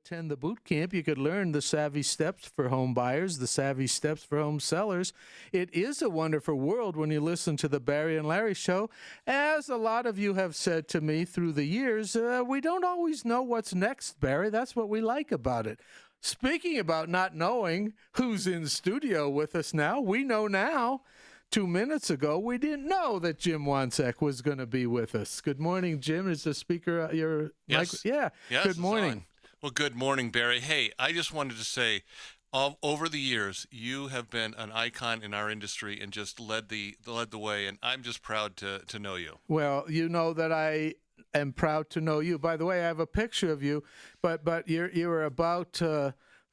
attend the boot camp, you could learn the savvy steps for home buyers, the savvy steps for home sellers. It is a wonderful world when you listen to the Barry and Larry show. As a lot of you have said to me through the years, we don't always know what's next, Barry. That's what we like about it. Speaking about not knowing who's in studio with us now, we know now. 2 minutes ago, we didn't know that Jim Wanzeck was going to be with us. Good morning, Jim. Is the speaker your Yes. Yeah. Yes, Good morning. Well, good morning, Barry. Hey, I just wanted to say, over the years, you have been an icon in our industry and just led the way, and I'm just proud to know you. Well, you know that I am proud to know you. By the way, I have a picture of you, but you're about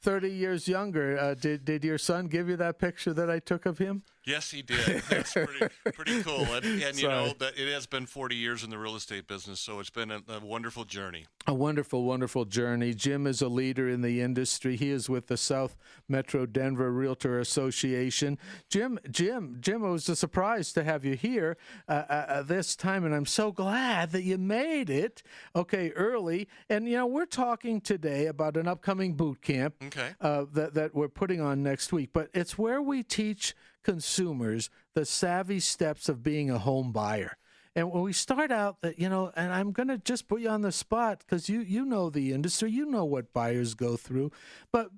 30 years younger. Did your son give you that picture that I took of him? Yes, he did. That's pretty cool. And you know, that it has been 40 years in the real estate business, so it's been a wonderful journey. A wonderful, wonderful journey. Jim is a leader in the industry. He is with the South Metro Denver Realtor Association. Jim, it was a surprise to have you here this time, and I'm so glad that you made it, early. And, you know, we're talking today about an upcoming boot camp that we're putting on next week, but it's where we teach consumers the savvy steps of being a home buyer. And when we start out, and I'm going to just put you on the spot because you know the industry, you know what buyers go through, but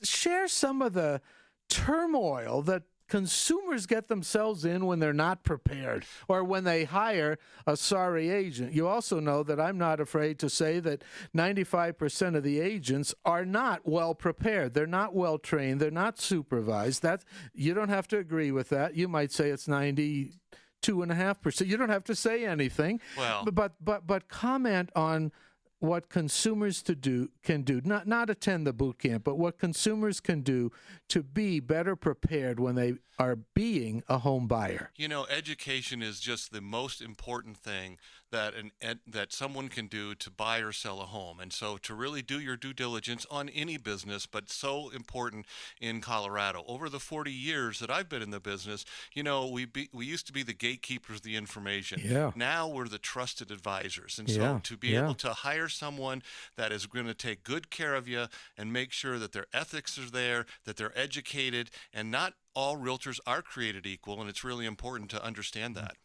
share some of the turmoil that consumers get themselves in when they're not prepared or when they hire a sorry agent. You also know that I'm not afraid to say that 95% of the agents are not well prepared. They're not well trained. They're not supervised. You don't have to agree with that. You might say it's 92.5%. You don't have to say anything. Well, but comment on what consumers can do, not attend the boot camp, but what consumers can do to be better prepared when they are being a home buyer. You know, education is just the most important thing that someone can do to buy or sell a home. And so to really do your due diligence on any business, but so important in Colorado. Over the 40 years that I've been in the business, you know, we used to be the gatekeepers of the information. Yeah. Now we're the trusted advisors. And so to be able to hire someone that is going to take good care of you and make sure that their ethics are there, that they're educated, and not all realtors are created equal, and it's really important to understand that.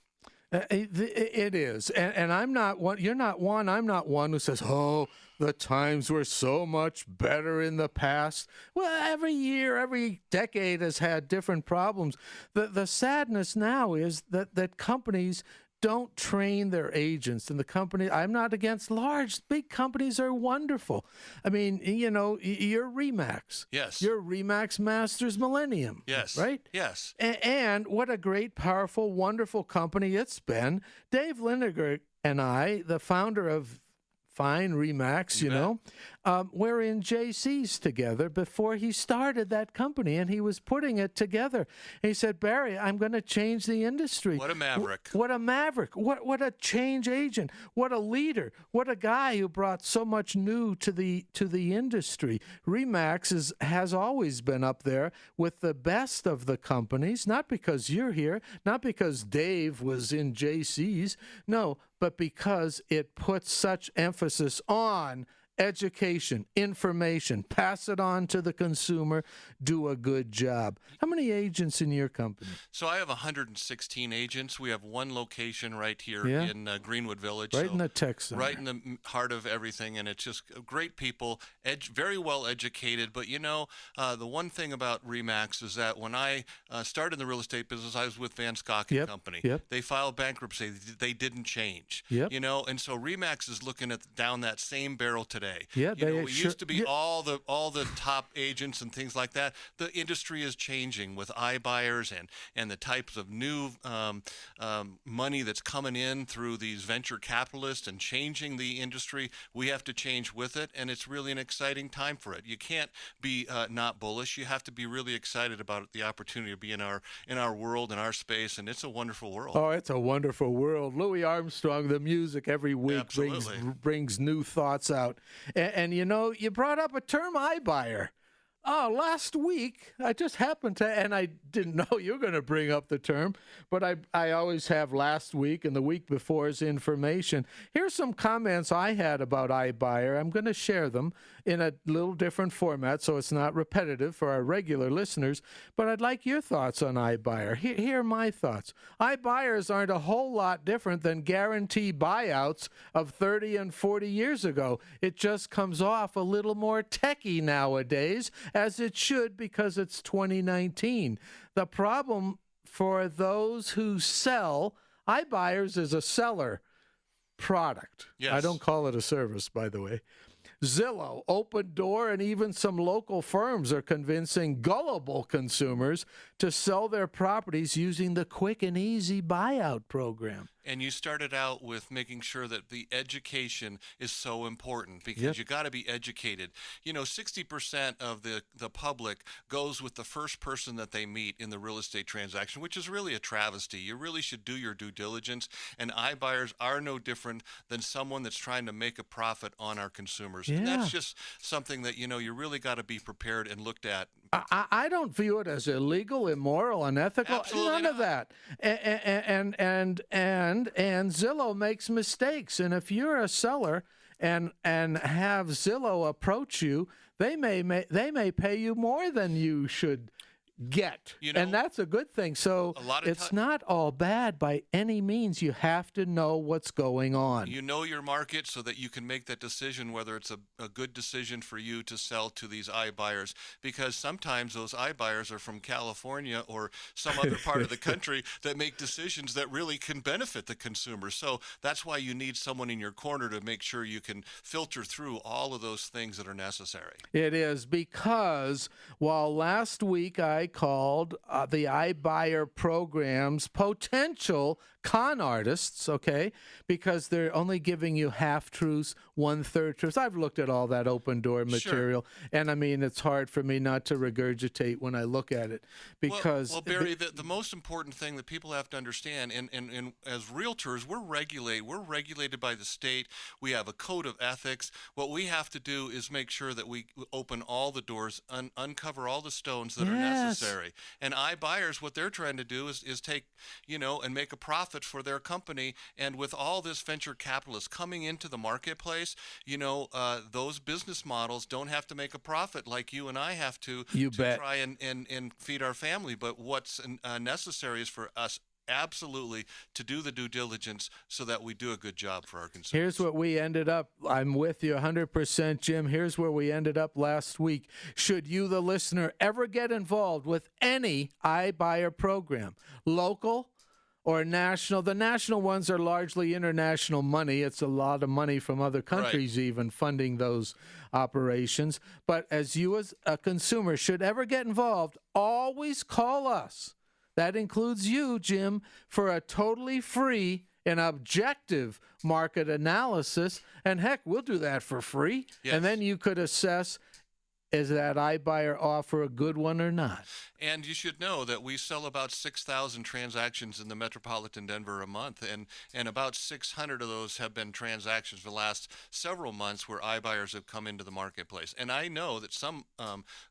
It is, and I'm not one. You're not one. I'm not one who says, "Oh, the times were so much better in the past." Well, every year, every decade has had different problems. The sadness now is that companies don't train their agents. And I'm not against big companies are wonderful. I mean, you know, you're RE/MAX. Yes. You're RE/MAX Masters Millennium. Yes. Right? Yes. And what a great, powerful, wonderful company it's been. Dave Liniger and I, the founder of Fine RE/MAX, we're in JC's together before he started that company, and he was putting it together. And he said, "Barry, I'm going to change the industry." What a maverick. What a maverick. What a change agent. What a leader. What a guy who brought so much new to the industry. RE/MAX has always been up there with the best of the companies, not because you're here, not because Dave was in JC's, no, but because it puts such emphasis on education, information, pass it on to the consumer, do a good job. How many agents in your company? So I have 116 agents. We have one location right here in Greenwood Village. Right in the tech center. Right in the heart of everything, and it's just great people, very well educated. But you know, the one thing about RE/MAX is that when I started in the real estate business, I was with Van Skok and Company. They filed bankruptcy. They didn't change. You know, and so RE/MAX is looking down that same barrel today. Yeah, we used to be all the top agents and things like that. The industry is changing with iBuyers and the types of new money that's coming in through these venture capitalists and changing the industry. We have to change with it, and it's really an exciting time for it. You can't be not bullish. You have to be really excited about the opportunity to be in our world, in our space, and it's a wonderful world. Oh, it's a wonderful world. Louis Armstrong, the music every week brings new thoughts out. And you know, you brought up a term, iBuyer. Last week, I just happened to, and I didn't know you were going to bring up the term, but I always have last week and the week before's information. Here's some comments I had about iBuyer. I'm going to share them in a little different format so it's not repetitive for our regular listeners, but I'd like your thoughts on iBuyer. Here are my thoughts. iBuyers aren't a whole lot different than guarantee buyouts of 30 and 40 years ago. It just comes off a little more techie nowadays, as it should, because it's 2019. The problem for those who sell, iBuyers is a seller product. Yes. I don't call it a service, by the way. Zillow, Open Door, and even some local firms are convincing gullible consumers to sell their properties using the quick and easy buyout program. And you started out with making sure that the education is so important, because you got to be educated. 60% of the public goes with the first person that they meet in the real estate transaction, which is really a travesty. You really should do your due diligence, and iBuyers are no different than someone that's trying to make a profit on our consumers. And that's just something that, you really got to be prepared and looked at. I don't view it as illegal, immoral, unethical. Absolutely None not. of that. And Zillow makes mistakes. And if you're a seller and have Zillow approach you, they may pay you more than you should get. And that's a good thing. So it's not all bad by any means. You have to know what's going on. You know your market so that you can make that decision whether it's a good decision for you to sell to these iBuyers, because sometimes those iBuyers are from California or some other part of the country that make decisions that really can benefit the consumer. So that's why you need someone in your corner to make sure you can filter through all of those things that are necessary. It is, because while last week I called the iBuyer programs potential con artists, okay, because they're only giving you half-truths, one-third truths. I've looked at all that Open Door material, and I mean, it's hard for me not to regurgitate when I look at it, because... Well, Barry, the most important thing that people have to understand, and as realtors, we're regulated by the state. We have a code of ethics. What we have to do is make sure that we open all the doors, uncover all the stones that are necessary. And iBuyers, what they're trying to do is take, and make a profit for their company. And with all this venture capitalists coming into the marketplace, those business models don't have to make a profit like you and I have to try and feed our family. But what's necessary is for us absolutely to do the due diligence so that we do a good job for our consumers. Here's what we ended up. I'm with you 100%, Jim. Here's where we ended up last week. Should you, the listener, ever get involved with any iBuyer program, local or national? The national ones are largely international money. It's a lot of money from other countries even funding those operations. But as you as a consumer should ever get involved, always call us. That includes you, Jim, for a totally free and objective market analysis. And heck, we'll do that for free. Yes. And then you could assess, is that iBuyer offer a good one or not? And you should know that we sell about 6,000 transactions in the metropolitan Denver a month, and about 600 of those have been transactions for the last several months where iBuyers have come into the marketplace. And I know that some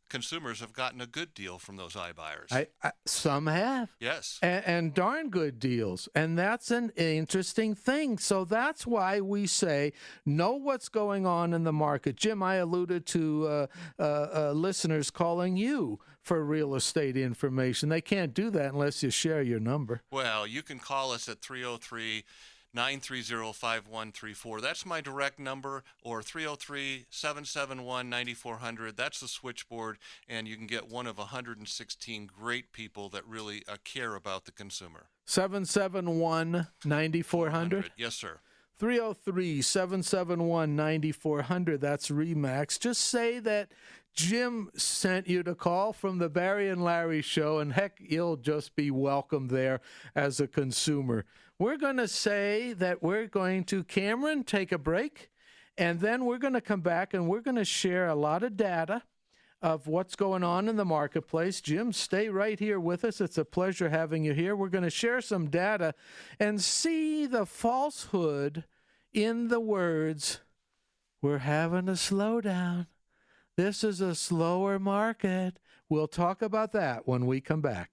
consumers have gotten a good deal from those iBuyers. Some have. Yes. And darn good deals. And that's an interesting thing. So that's why we say, know what's going on in the market. Jim, I alluded to listeners calling you for real estate information. They can't do that unless you share your number. Well, you can call us at 303-930-5134. That's my direct number, or 303-771-9400. That's the switchboard, and you can get one of 116 great people that really care about the consumer. 771-9400? Yes, sir. 303-771-9400. That's RE/MAX. Just say that Jim sent you to call from the Barry and Larry show, and heck, you'll just be welcome there as a consumer. We're going to say that we're going to, Cameron, take a break, and then we're going to come back and we're going to share a lot of data of what's going on in the marketplace. Jim, stay right here with us. It's a pleasure having you here. We're going to share some data and see the falsehood in the words, we're having a slowdown. This is a slower market. We'll talk about that when we come back.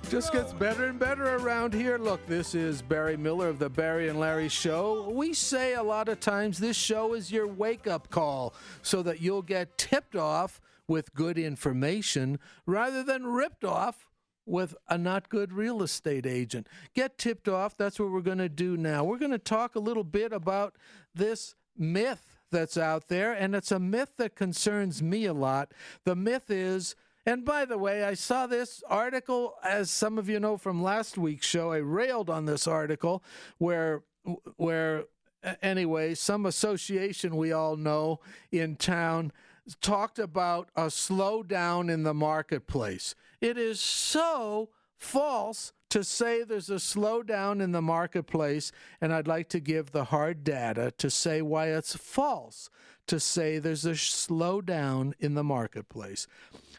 Just gets better and better around here. Look, this is Barry Miller of the Barry and Larry Show. We say a lot of times this show is your wake-up call so that you'll get tipped off with good information rather than ripped off with a not good real estate agent. Get tipped off. That's what we're going to do now. We're going to talk a little bit about this myth that's out there, and it's a myth that concerns me a lot. The myth is, and by the way, I saw this article, as some of you know from last week's show. I railed on this article where anyway, some association we all know in town talked about a slowdown in the marketplace. It is so false to say there's a slowdown in the marketplace, and I'd like to give the hard data to say why it's false to say there's a slowdown in the marketplace.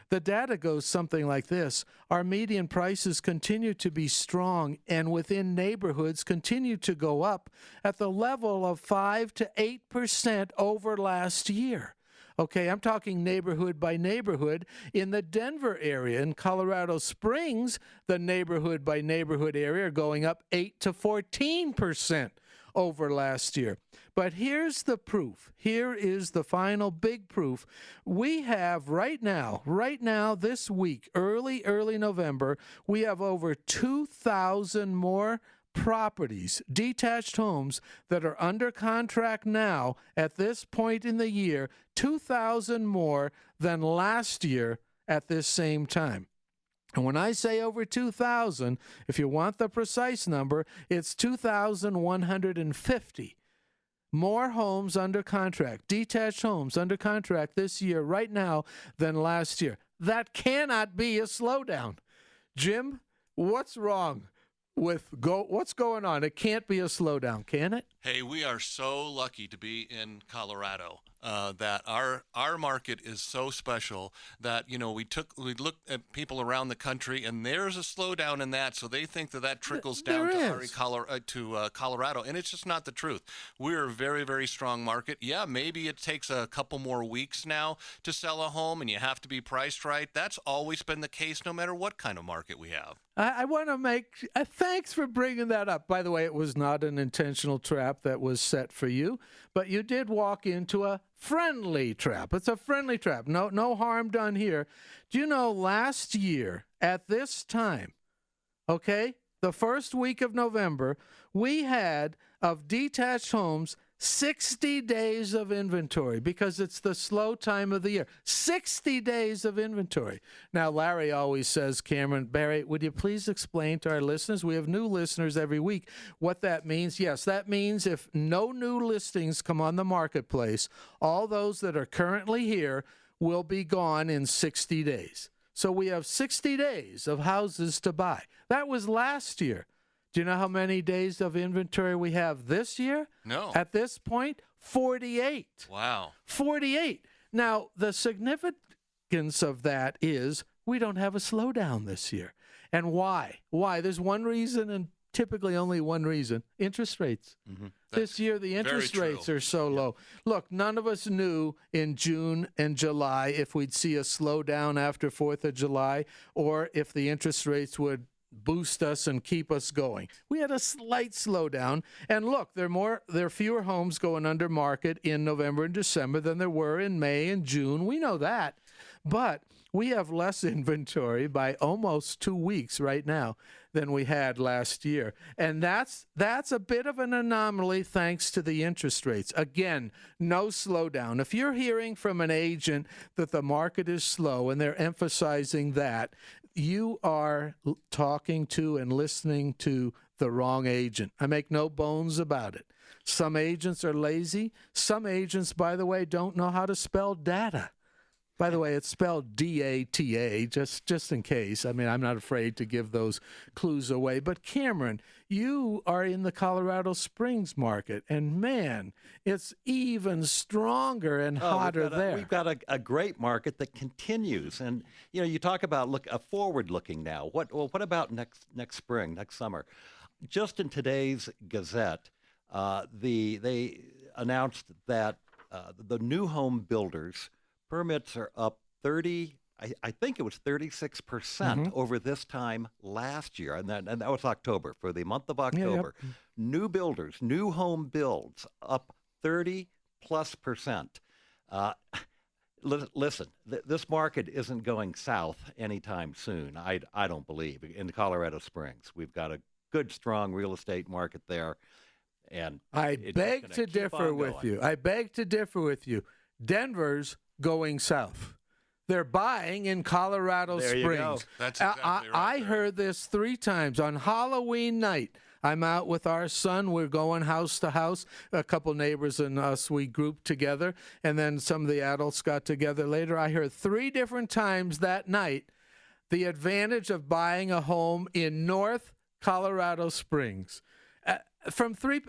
The data goes something like this. Our median prices continue to be strong and within neighborhoods continue to go up at the level of 5 to 8% over last year. Okay, I'm talking neighborhood by neighborhood. In the Denver area, in Colorado Springs, the neighborhood by neighborhood area are going up 8 to 14% over last year. But here's the proof. Here is the final big proof. We have right now, this week, early November, we have over 2,000 more properties, detached homes that are under contract now at this point in the year, 2,000 more than last year at this same time. And when I say over 2,000, if you want the precise number, it's 2,150 more homes under contract, detached homes under contract this year right now than last year. That cannot be a slowdown. Jim, what's wrong with what's going on? It can't be a slowdown, can it? Hey, we are so lucky to be in Colorado. That our market is so special that, you know, we looked at people around the country and there's a slowdown in that, so they think that trickles down to Colorado, and it's just not the truth. We're a very, very strong market. Yeah, maybe it takes a couple more weeks now to sell a home and you have to be priced right. That's always been the case no matter what kind of market we have. I want to make thanks for bringing that up. By the way, it was not an intentional trap that was set for you, but you did walk into a friendly trap. It's a friendly trap. No harm done here. Do you know last year at this time, okay, the first week of November, we had of detached homes 60 days of inventory because it's the slow time of the year. 60 days of inventory. Now, Larry always says, Cameron, Barry, would you please explain to our listeners? We have new listeners every week what that means. Yes, that means if no new listings come on the marketplace, all those that are currently here will be gone in 60 days. So we have 60 days of houses to buy. That was last year. Do you know how many days of inventory we have this year? No. At this point, 48. Wow. 48. Now, the significance of that is we don't have a slowdown this year. And why? Why? There's one reason, and typically only one reason: interest rates. Mm-hmm. This year, the interest rates are so low. Look, none of us knew in June and July if we'd see a slowdown after 4th of July or if the interest rates would boost us and keep us going. We had a slight slowdown, and look, there are fewer homes going under market in November and December than there were in May and June. We know that, but we have less inventory by almost 2 weeks right now than we had last year, and that's a bit of an anomaly thanks to the interest rates. Again, no slowdown. If you're hearing from an agent that the market is slow and they're emphasizing that, you are talking to and listening to the wrong agent. I make no bones about it. Some agents are lazy. Some agents, by the way, don't know how to spell data. By the way, it's spelled DATA, just in case. I mean, I'm not afraid to give those clues away. But Cameron, you are in the Colorado Springs market, and man, it's even stronger and hotter there. We've got a great market that continues, and you talk about forward looking now. What about next spring, next summer? Just in today's Gazette, they announced that the new home builders permits are up 30. I think it was 36% over this time last year, and that was October, for the month of October. Yeah, yep. New builders, new home builds up 30+%. Listen, this market isn't going south anytime soon. I don't believe in Colorado Springs. We've got a good, strong real estate market there, and I beg to differ with you. I beg to differ with you. Denver's going south. They're buying in Colorado There you Springs. go. That's exactly right. I heard this 3 times on Halloween night. I'm out with our son. We're going house to house. A couple neighbors and us, we grouped together, and then some of the adults got together later. I heard 3 different times that night the advantage of buying a home in North Colorado Springs. From 3,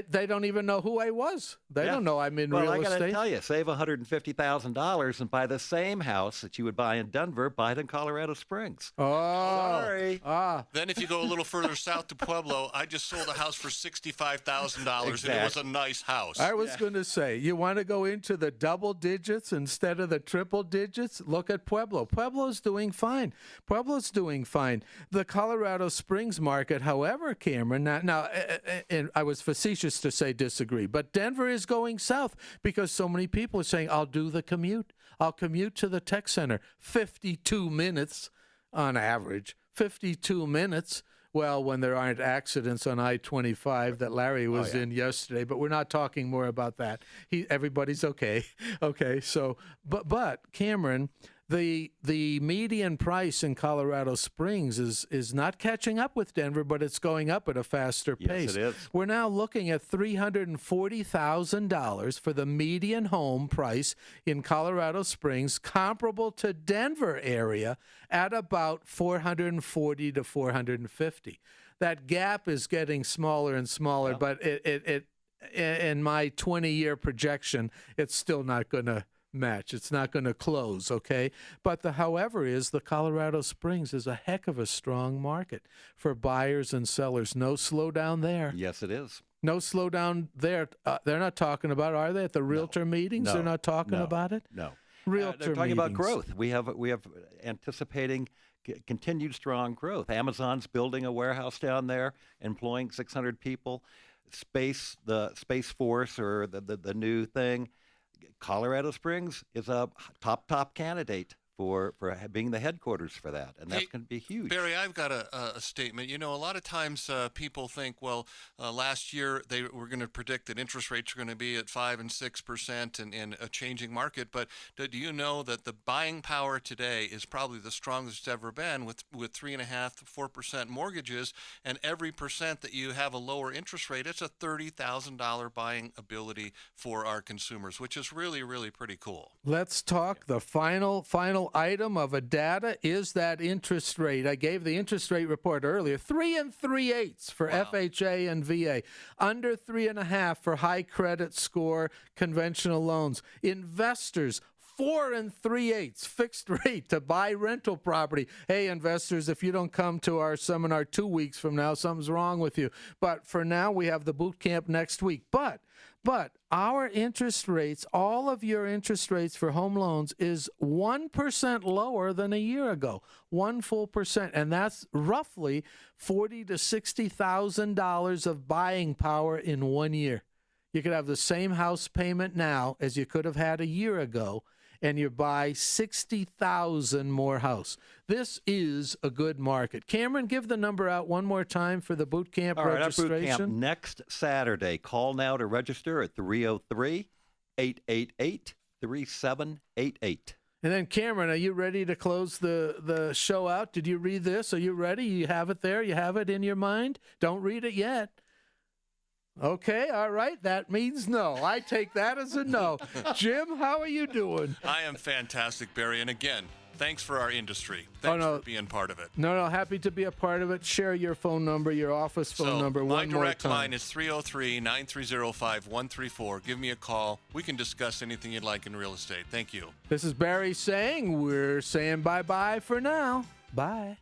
they don't even know who I was. They don't know I'm in real estate. Well, I got to tell you, save $150,000 and buy the same house that you would buy in Denver, buy it in Colorado Springs. Oh, sorry. Then if you go a little further south to Pueblo, I just sold a house for $65,000, and it was a nice house. I was going to say, you want to go into the double digits instead of the triple digits? Look at Pueblo. Pueblo's doing fine. Pueblo's doing fine. The Colorado Springs market, however, Cameron, now and I was facetious to say disagree, but Denver is going south because so many people are saying, I'll do the commute. I'll commute to the tech center. 52 minutes on average. 52 minutes. Well, when there aren't accidents on I-25 that Larry was in yesterday, but we're not talking more about that. Everybody's okay. Okay, so, but Cameron, the median price in Colorado Springs is not catching up with Denver, but it's going up at a faster pace. Yes, it is. We're now looking at $340,000 for the median home price in Colorado Springs, comparable to Denver area at about $440 to $450. That gap is getting smaller and smaller, but it in my 20-year projection, it's still not going to match. It's not going to close, okay? But however is the Colorado Springs is a heck of a strong market for buyers and sellers. No slowdown there. Yes, it is. No slowdown there. They're not talking about, are they, at the realtor meetings? No. They're not talking No. about it? No. Realtor they're talking about meetings. growth. We have anticipating continued strong growth. Amazon's building a warehouse down there, employing 600 people. The Space Force, or the new thing. Colorado Springs is a top candidate for being the headquarters for that, and that's going to be huge. Barry, I've got a statement. A lot of times people think, well, last year they were going to predict that interest rates are going to be at 5% and 6% in a changing market. But do you know that the buying power today is probably the strongest it's ever been, with 3.5% to 4% mortgages, and every percent that you have a lower interest rate, it's a $30,000 buying ability for our consumers, which is really, really pretty cool. Let's talk. The final item of a data is that interest rate. I gave the interest rate report earlier. 3 3/8 for FHA and VA. Under 3.5 for high credit score conventional loans. Investors, 4 3/8 fixed rate to buy rental property. Hey, investors, if you don't come to our seminar 2 weeks from now, something's wrong with you. But for now, we have the boot camp next week. But our interest rates, all of your interest rates for home loans, is 1% lower than a year ago. 1 full percent, and that's roughly $40,000 to $60,000 of buying power in 1 year. You could have the same house payment now as you could have had a year ago, and you buy $60,000 more house. This is a good market. Cameron, give the number out one more time for the boot camp registration. Our boot camp next Saturday. Call now to register at 303-888-3788. And then, Cameron, are you ready to close the show out? Did you read this? Are you ready? You have it there? You have it in your mind? Don't read it yet. Okay, all right. That means no. I take that as a no. Jim, how are you doing? I am fantastic, Barry. And again, thanks for our industry. Thanks for being part of it. No, happy to be a part of it. Share your phone number, your office phone number one more time. My direct line is 303-930-5134. Give me a call. We can discuss anything you'd like in real estate. Thank you. This is Barry saying we're saying bye-bye for now. Bye.